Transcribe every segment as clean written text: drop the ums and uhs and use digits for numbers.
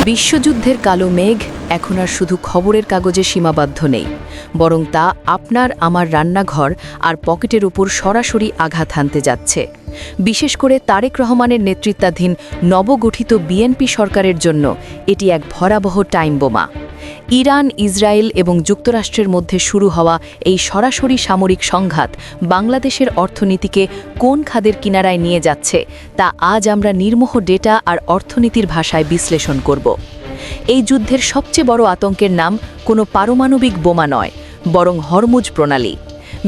বিশ্বযুদ্ধের কালো মেঘ এখন আর শুধু খবরের কাগজে সীমাবদ্ধ নেই, বরং তা আপনার আমার রান্নাঘর আর পকেটের উপর সরাসরি আঘাত হানতে যাচ্ছে। বিশেষ করে তারেক রহমানের নেতৃত্বাধীন নবগঠিত বিএনপি সরকারের জন্য এটি এক ভয়াবহ টাইম বোমা। ইরান, ইসরায়েল এবং যুক্তরাষ্ট্রের মধ্যে শুরু হওয়া এই সরাসরি সামরিক সংঘাত বাংলাদেশের অর্থনীতিকে কোন খাদের কিনারায় নিয়ে যাচ্ছে তা আজ আমরা নির্মোহ ডেটা আর অর্থনীতির ভাষায় বিশ্লেষণ করব। এই যুদ্ধের সবচেয়ে বড় আতঙ্কের নাম কোনো পারমাণবিক বোমা নয়, বরং হরমুজ প্রণালী।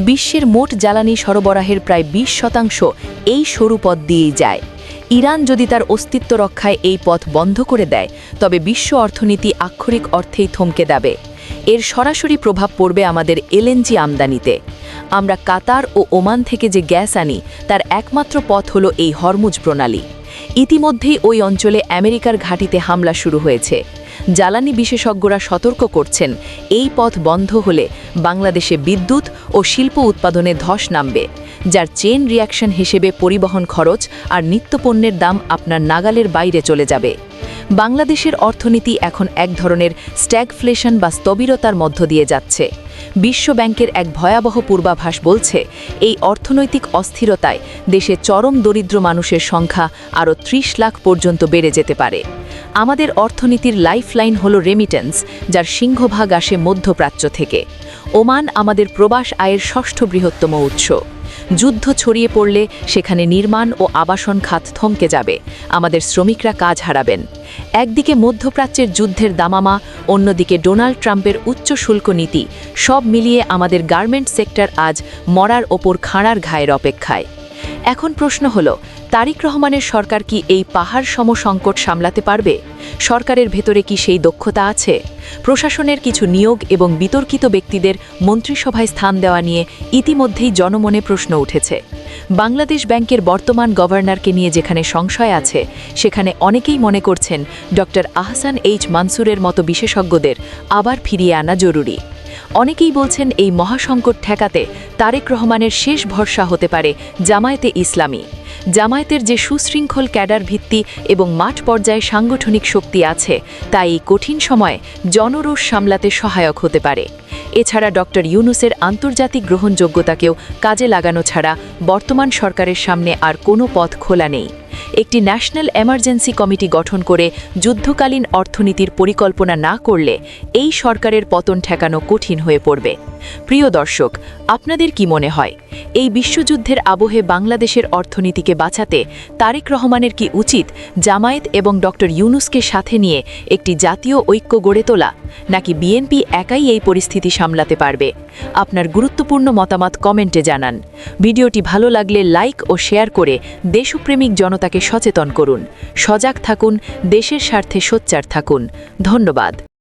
বিশ্বের মোট জ্বালানি সরবরাহের প্রায় 20% এই সরু পথ দিয়েই যায়। ইরান যদি তার অস্তিত্ব রক্ষায় এই পথ বন্ধ করে দেয়, তবে বিশ্ব অর্থনীতি আক্ষরিক অর্থেই থমকে যাবে। এর সরাসরি প্রভাব পড়বে আমাদের এলএনজি আমদানিতে। আমরা কাতার ও ওমান থেকে যে গ্যাস আনি, তার একমাত্র পথ হলো এই হরমুজ প্রণালী। ইতিমধ্যেই ওই অঞ্চলে আমেরিকার ঘাঁটিতে হামলা শুরু হয়েছে। জ্বালানি বিশেষজ্ঞরা সতর্ক করছেন, এই পথ বন্ধ হলে বাংলাদেশে বিদ্যুৎ ও শিল্প উৎপাদনে ধস নামবে, যার চেইন রিয়াকশন হিসেবে পরিবহন খরচ আর নিত্যপণ্যের দাম আপনার নাগালের বাইরে চলে যাবে। বাংলাদেশের অর্থনীতি এখন এক ধরনের স্ট্যাগফ্লেশন বা স্থবিরতার মধ্য দিয়ে যাচ্ছে। বিশ্ব ব্যাংকের এক ভয়াবহ পূর্বাভাস বলছে, এই অর্থনৈতিক অস্থিরতায় দেশে চরম দরিদ্র মানুষের সংখ্যা আরও 30 লাখ পর্যন্ত বেড়ে যেতে পারে। আমাদের অর্থনীতির লাইফলাইন হল রেমিটেন্স, যার সিংহভাগ আসে মধ্যপ্রাচ্য থেকে। ওমান আমাদের প্রবাস আয়ের 6ষ্ঠ বৃহত্তম উৎস। যুদ্ধ ছড়িয়ে পড়লে সেখানে নির্মাণ ও আবাসন খাত থমকে যাবে, আমাদের শ্রমিকরা কাজ হারাবেন। একদিকে মধ্যপ্রাচ্যের যুদ্ধের দামামা, অন্যদিকে ডোনাল্ড ট্রাম্পের উচ্চ শুল্ক নীতি, সব মিলিয়ে আমাদের গার্মেন্ট সেক্টর আজ মরার ওপর খাঁড়ার ঘায়ের অপেক্ষায়। এখন প্রশ্ন হলো, তারেক রহমানের সরকার কি এই পাহাড় সম সংকট সামলাতে পারবে? সরকারের ভেতরে কি সেই দক্ষতা আছে? প্রশাসনের কিছু নিয়োগ এবং বিতর্কিত ব্যক্তিদের মন্ত্রিসভায় স্থান দেওয়া নিয়ে ইতিমধ্যেই জনমনে প্রশ্ন উঠেছে। বাংলাদেশ ব্যাংকের বর্তমান গভর্নরকে নিয়ে যেখানে সংশয় আছে, সেখানে অনেকেই মনে করছেন ডক্টর আহসান এইচ মানসুরের মতো বিশেষজ্ঞদের আবার ফিরিয়ে আনা জরুরি। অনেকেই বলছেন, এই মহাসংকট ঠেকাতে তারেক রহমানের শেষ ভরসা হতে পারে জামায়াতে ইসলামী। জামায়াতের যে সুশৃঙ্খল ক্যাডার ভিত্তি এবং মাঠ পর্যায়ে সাংগঠনিক শক্তি আছে, তা এই কঠিন সময়ে জনরোষ সামলাতে সহায়ক হতে পারে। এছাড়া ডক্টর ইউনূসের আন্তর্জাতিক গ্রহণযোগ্যতাকেও কাজে লাগানো ছাড়া বর্তমান সরকারের সামনে আর কোনো পথ খোলা নেই। একটি ন্যাশনাল এমার্জেন্সি কমিটি গঠন করে যুদ্ধকালীন অর্থনীতির পরিকল্পনা না করলে এই সরকারের পতন ঠেকানো কঠিন হয়ে পড়বে। প্রিয় দর্শক, আপনাদের কি মনে হয়, এই বিশ্বযুদ্ধের আবহে বাংলাদেশের অর্থনীতিকে বাঁচাতে তারেক রহমানের কি উচিত জামায়াত এবং ডক্টর ইউনূসকে সাথে নিয়ে একটি জাতীয় ঐক্য গড়ে তোলা, নাকি বিএনপি একাই এই পরিস্থিতি সামলাতে পারবে? আপনার গুরুত্বপূর্ণ মতামত কমেন্টে জানান। ভিডিওটি ভালো লাগলে লাইক ও শেয়ার করে দেশপ্রেমিক জনতাকে সচেতন করুন। সজাগ থাকুন, দেশের স্বার্থে সোচ্চার থাকুন। ধন্যবাদ।